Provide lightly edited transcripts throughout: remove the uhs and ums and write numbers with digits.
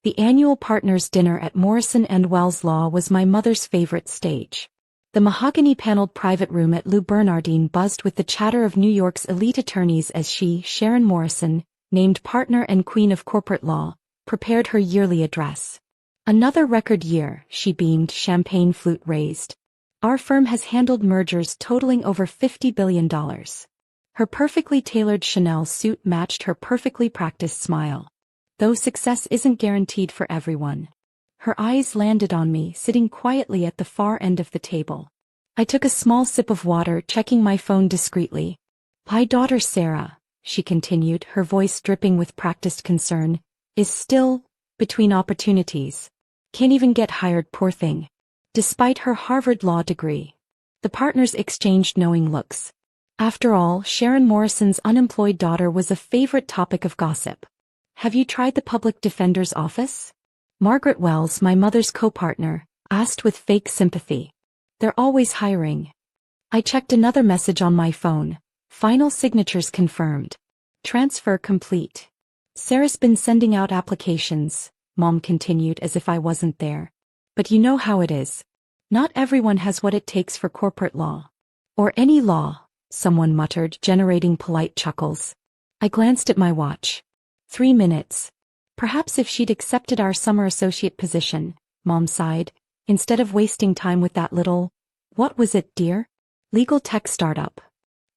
The annual partners' dinner at Morrison Wells Law was my mother's favorite stage. The mahogany-paneled private room at Bernardin buzzed with the chatter of New York's elite attorneys as she, Sharon Morrison, named partner and queen of corporate law, prepared her yearly address. Another record year, she beamed, champagne flute raised. Our firm has handled mergers totaling over $50 billion. Her perfectly tailored Chanel suit matched her perfectly practiced smile. Though success isn't guaranteed for everyone. Her eyes landed on me, sitting quietly at the far end of the table. I took a small sip of water, checking my phone discreetly. My daughter Sarah, she continued, her voice dripping with practiced concern, is still between opportunities. Can't even get hired, poor thing. Despite her Harvard law degree. The partners exchanged knowing looks. After all, Sharon Morrison's unemployed daughter was a favorite topic of gossip. Have you tried the public defender's office? Margaret Wells, my mother's co-partner, asked with fake sympathy. They're always hiring. I checked another message on my phone. Final signatures confirmed. Transfer complete. Sarah's been sending out applications, Mom continued as if I wasn't there. But you know how it is. Not everyone has what it takes for corporate law. Or any law, someone muttered, generating polite chuckles. I glanced at my watch. 3 minutes. Perhaps if she'd accepted our summer associate position, Mom sighed, instead of wasting time with that little, what was it, dear? Legal tech startup.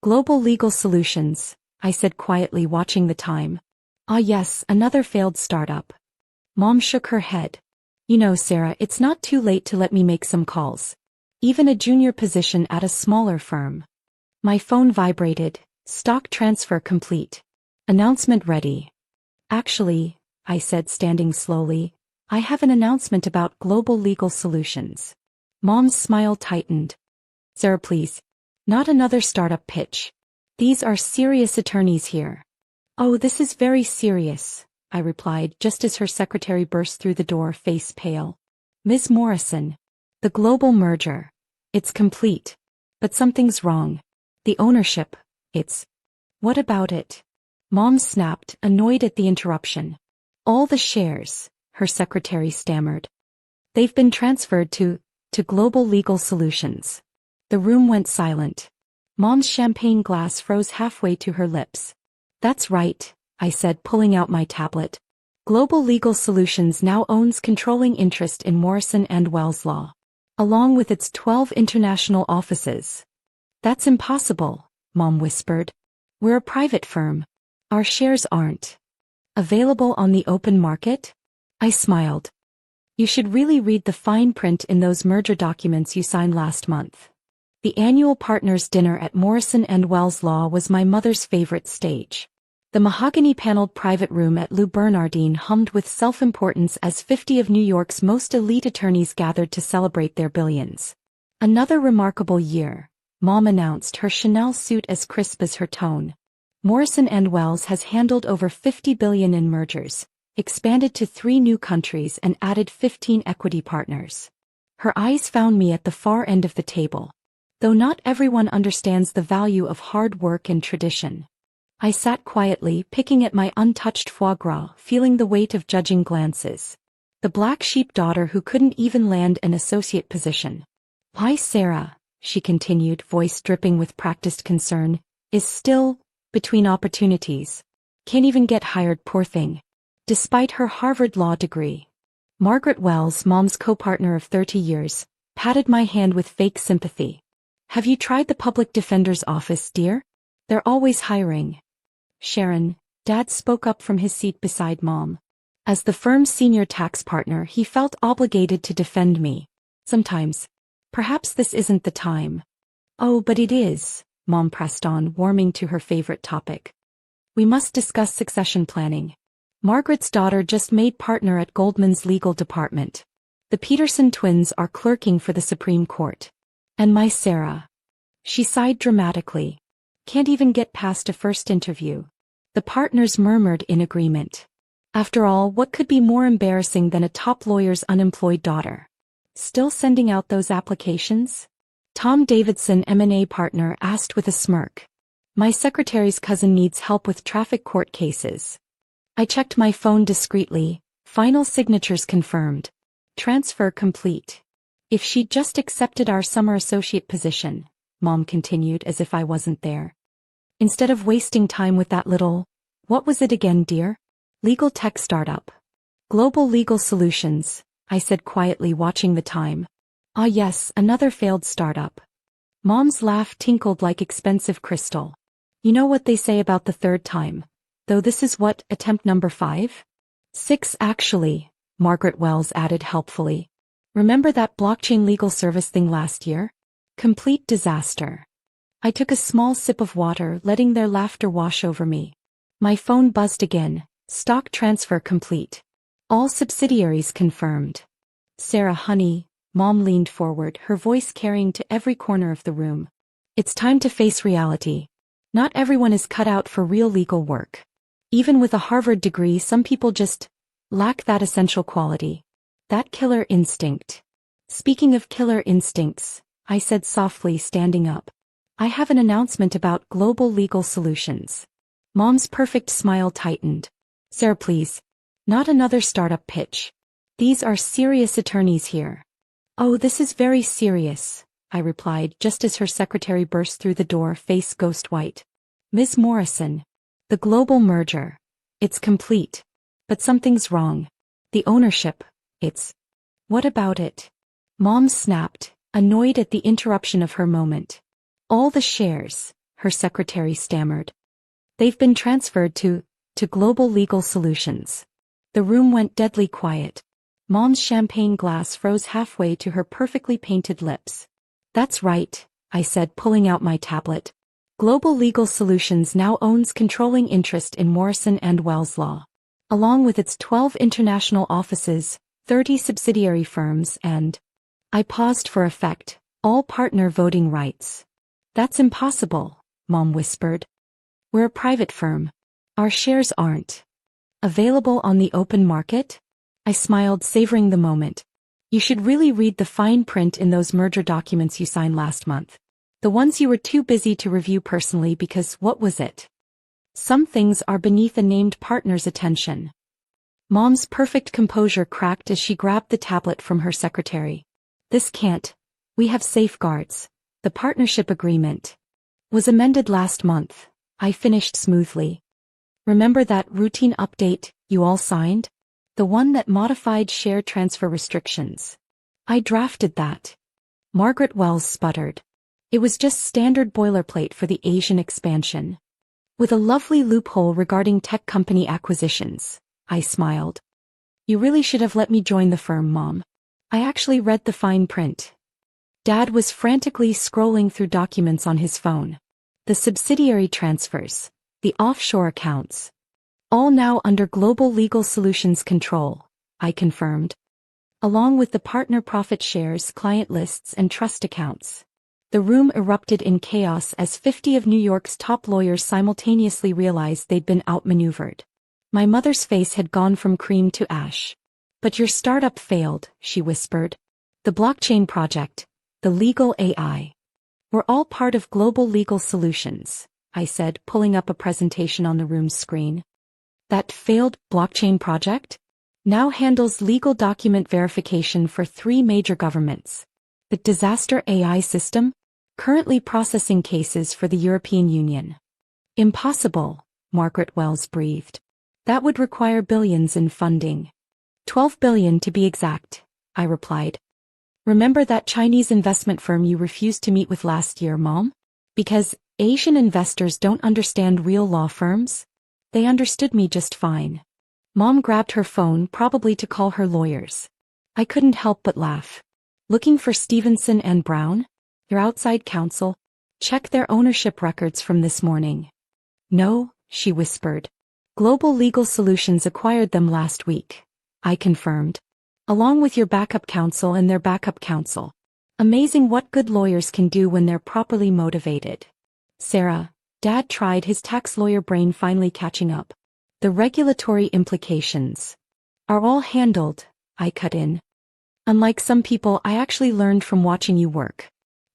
Global Legal Solutions, I said quietly, watching the time. Ah yes, another failed startup. Mom shook her head. You know, Sarah, it's not too late to let me make some calls. Even a junior position at a smaller firm. My phone vibrated. Stock transfer complete. Announcement ready. Actually, I said, standing slowly, I have an announcement about Global Legal Solutions. Mom's smile tightened. Sarah, please. Not another startup pitch. These are serious attorneys here. Oh, this is very serious, I replied, just as her secretary burst through the door, face pale. Ms. Morrison. The global merger. It's complete. But something's wrong. The ownership. It's... What about it? Mom snapped, annoyed at the interruption. All the shares, her secretary stammered. They've been transferred to Global Legal Solutions. The room went silent. Mom's champagne glass froze halfway to her lips. That's right, I said, pulling out my tablet. Global Legal Solutions now owns controlling interest in Morrison Wells Law, along with its 12 international offices. That's impossible, Mom whispered. We're a private firm. Our shares aren't available on the open market? I smiled. You should really read the fine print in those merger documents you signed last month. The annual partners' dinner at Morrison Wells Law was my mother's favorite stage. The mahogany-paneled private room at Bernardin hummed with self-importance as 50 of New York's most elite attorneys gathered to celebrate their billions. Another remarkable year, Mom announced, her Chanel suit as crisp as her tone. Morrison Wells has handled over $50 billion in mergers, expanded to 3 new countries and added 15 equity partners. Her eyes found me at the far end of the table. Though not everyone understands the value of hard work and tradition. I sat quietly, picking at my untouched foie gras, feeling the weight of judging glances. The black sheep daughter who couldn't even land an associate position. Why Sarah, she continued, voice dripping with practiced concern, is still between opportunities. Can't even get hired, poor thing. Despite her Harvard law degree. Margaret Wells, Mom's co-partner of 30 years, patted my hand with fake sympathy. Have you tried the public defender's office, dear? They're always hiring. Sharon, Dad spoke up from his seat beside Mom. As the firm's senior tax partner, he felt obligated to defend me. Sometimes. Perhaps this isn't the time. Oh, but it is, Mom pressed on, warming to her favorite topic. We must discuss succession planning. Margaret's daughter just made partner at Goldman's legal department. The Peterson twins are clerking for the Supreme Court. And my Sarah. She sighed dramatically. Can't even get past a first interview. The partners murmured in agreement. After all, what could be more embarrassing than a top lawyer's unemployed daughter? Still sending out those applications? Tom Davidson, M&A partner, asked with a smirk. My secretary's cousin needs help with traffic court cases. I checked my phone discreetly. Final signatures confirmed. Transfer complete. If she'd just accepted our summer associate position, Mom continued as if I wasn't there. Instead of wasting time with that little, what was it again, dear? Legal tech startup. Global Legal Solutions, I said quietly, watching the time. Ah yes, another failed startup. Mom's laugh tinkled like expensive crystal. You know what they say about the third time, though this is what, attempt number 5? 6 actually, Margaret Wells added helpfully. Remember that blockchain legal service thing last year? Complete disaster. I took a small sip of water, letting their laughter wash over me. My phone buzzed again. Stock transfer complete. All subsidiaries confirmed. Sarah, honey, Mom leaned forward, her voice carrying to every corner of the room. It's time to face reality. Not everyone is cut out for real legal work. Even with a Harvard degree, some people just lack that essential quality. That killer instinct. Speaking of killer instincts, I said softly, standing up. I have an announcement about Global Legal Solutions. Mom's perfect smile tightened. Sarah, please. Not another startup pitch. These are serious attorneys here. Oh, this is very serious, I replied just as her secretary burst through the door, face ghost white. Ms. Morrison. The global merger. It's complete. But something's wrong. The ownership. It's... What about it? Mom snapped, annoyed at the interruption of her moment. All the shares, her secretary stammered. They've been transferred to Global Legal Solutions. The room went deadly quiet. Mom's champagne glass froze halfway to her perfectly painted lips. That's right, I said, pulling out my tablet. Global Legal Solutions now owns controlling interest in Morrison Wells Law. Along with its 12 international offices, 30 subsidiary firms and... I paused for effect. All partner voting rights. That's impossible, Mom whispered. We're a private firm. Our shares aren't available on the open market? I smiled, savoring the moment. You should really read the fine print in those merger documents you signed last month. The ones you were too busy to review personally because what was it? Some things are beneath a named partner's attention. Mom's perfect composure cracked as she grabbed the tablet from her secretary. This can't. We have safeguards. The partnership agreement was amended last month. I finished smoothly. Remember that routine update you all signed? The one that modified share transfer restrictions. I drafted that. Margaret Wells sputtered. It was just standard boilerplate for the Asian expansion. With a lovely loophole regarding tech company acquisitions. I smiled. You really should have let me join the firm, Mom. I actually read the fine print. Dad was frantically scrolling through documents on his phone. The subsidiary transfers, the offshore accounts. All now under Global Legal Solutions control, I confirmed. Along with the partner profit shares, client lists, and trust accounts. The room erupted in chaos as 50 of New York's top lawyers simultaneously realized they'd been outmaneuvered. My mother's face had gone from cream to ash. But your startup failed, she whispered. The blockchain project, the legal AI. We're all part of Global Legal Solutions, I said, pulling up a presentation on the room's screen. That failed blockchain project now handles legal document verification for 3 major governments. The disaster AI system, currently processing cases for the European Union. Impossible, Margaret Wells breathed. That would require billions in funding. 12 billion to be exact, I replied. Remember that Chinese investment firm you refused to meet with last year, Mom? Because Asian investors don't understand real law firms? They understood me just fine. Mom grabbed her phone, probably to call her lawyers. I couldn't help but laugh. Looking for Stevenson and Brown? Your outside counsel? Check their ownership records from this morning. No, she whispered. Global Legal Solutions acquired them last week. I confirmed. Along with your backup counsel and their backup counsel. Amazing what good lawyers can do when they're properly motivated. Sarah, Dad tried, his tax lawyer brain finally catching up. The regulatory implications are all handled, I cut in. Unlike some people, I actually learned from watching you work.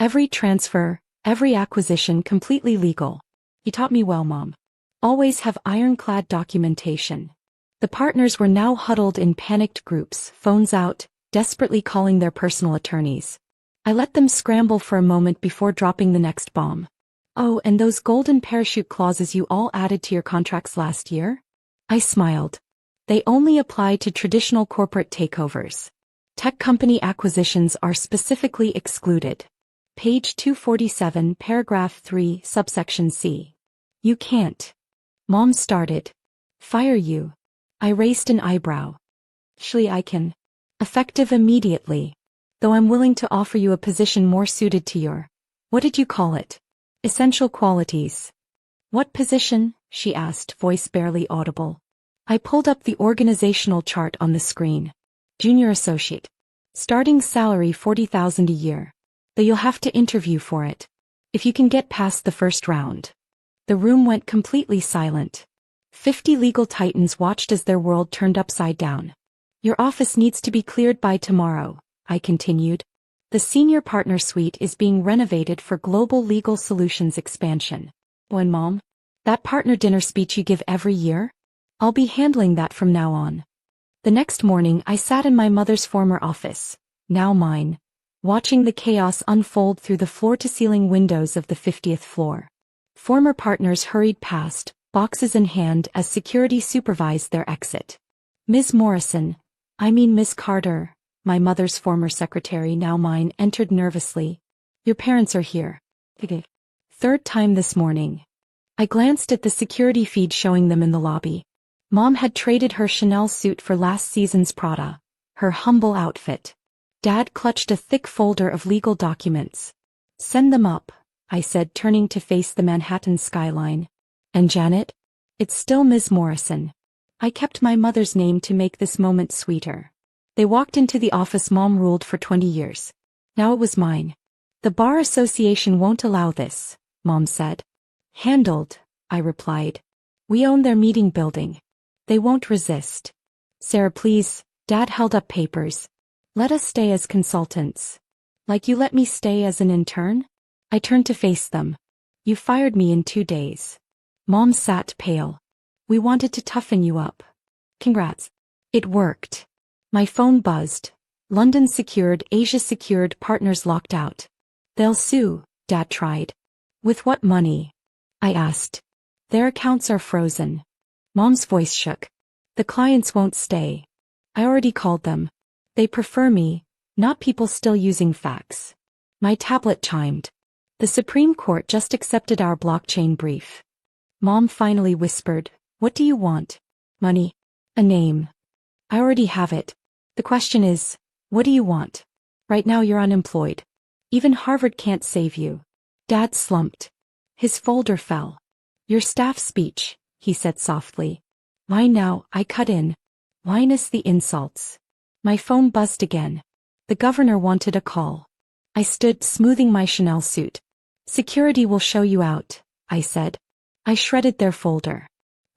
Every transfer, every acquisition completely legal. You taught me well, Mom. Always have ironclad documentation. The partners were now huddled in panicked groups, phones out, desperately calling their personal attorneys. I let them scramble for a moment before dropping the next bomb. "Oh, and those golden parachute clauses you all added to your contracts last year?" I smiled. "They only apply to traditional corporate takeovers. Tech company acquisitions are specifically excluded." Page 247, paragraph 3, subsection C. "You can't." Mom started. "Fire you." I raised an eyebrow. "Surely I can." "Effective immediately. Though I'm willing to offer you a position more suited to your, what did you call it? Essential qualities." "What position?" she asked, voice barely audible. I pulled up the organizational chart on the screen. "Junior associate. Starting salary $40,000 a year. Though you'll have to interview for it. If you can get past the first round." The room went completely silent. 50 legal titans watched as their world turned upside down. "Your office needs to be cleared by tomorrow," I continued. "The senior partner suite is being renovated for global legal solutions expansion." "When, Mom? That partner dinner speech you give every year? I'll be handling that from now on." The next morning I sat in my mother's former office, now mine, watching the chaos unfold through the floor-to-ceiling windows of the 50th floor. Former partners hurried past, boxes in hand, as security supervised their exit. "Ms. Morrison, I mean Miss Carter," my mother's former secretary, now mine, entered nervously. "Your parents are here." Third time this morning. I glanced at the security feed showing them in the lobby. Mom had traded her Chanel suit for last season's Prada, her humble outfit. Dad clutched a thick folder of legal documents. "Send them up," I said, turning to face the Manhattan skyline. "And Janet?" "It's still Ms. Morrison." I kept my mother's name to make this moment sweeter. They walked into the office Mom ruled for 20 years. Now it was mine. "The Bar Association won't allow this," Mom said. "Handled," I replied. "We own their meeting building. They won't resist." "Sarah, please." Dad held up papers. "Let us stay as consultants." "Like you let me stay as an intern?" I turned to face them. "You fired me in 2 days." Mom sat pale. "We wanted to toughen you up." "Congrats." It worked. My phone buzzed. "London secured, Asia secured, partners locked out." "They'll sue," Dad tried. "With what money?" I asked. "Their accounts are frozen." Mom's voice shook. "The clients won't stay. I already called them. They prefer me, not people still using fax." My tablet chimed. "The Supreme Court just accepted our blockchain brief." Mom finally whispered, "What do you want?" "Money." "A name." "I already have it. The question is, what do you want? Right now you're unemployed. Even Harvard can't save you." Dad slumped. His folder fell. "Your staff speech," he said softly. "Why now?" I cut in. "Minus the insults." My phone buzzed again. The governor wanted a call. I stood, smoothing my Chanel suit. "Security will show you out," I said. I shredded their folder.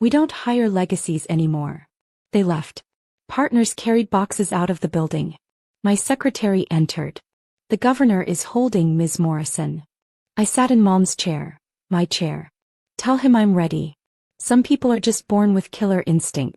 "We don't hire legacies anymore." They left. Partners carried boxes out of the building. My secretary entered. "The governor is holding Ms. Morrison." I sat in Mom's chair, my chair. "Tell him I'm ready. Some people are just born with killer instinct."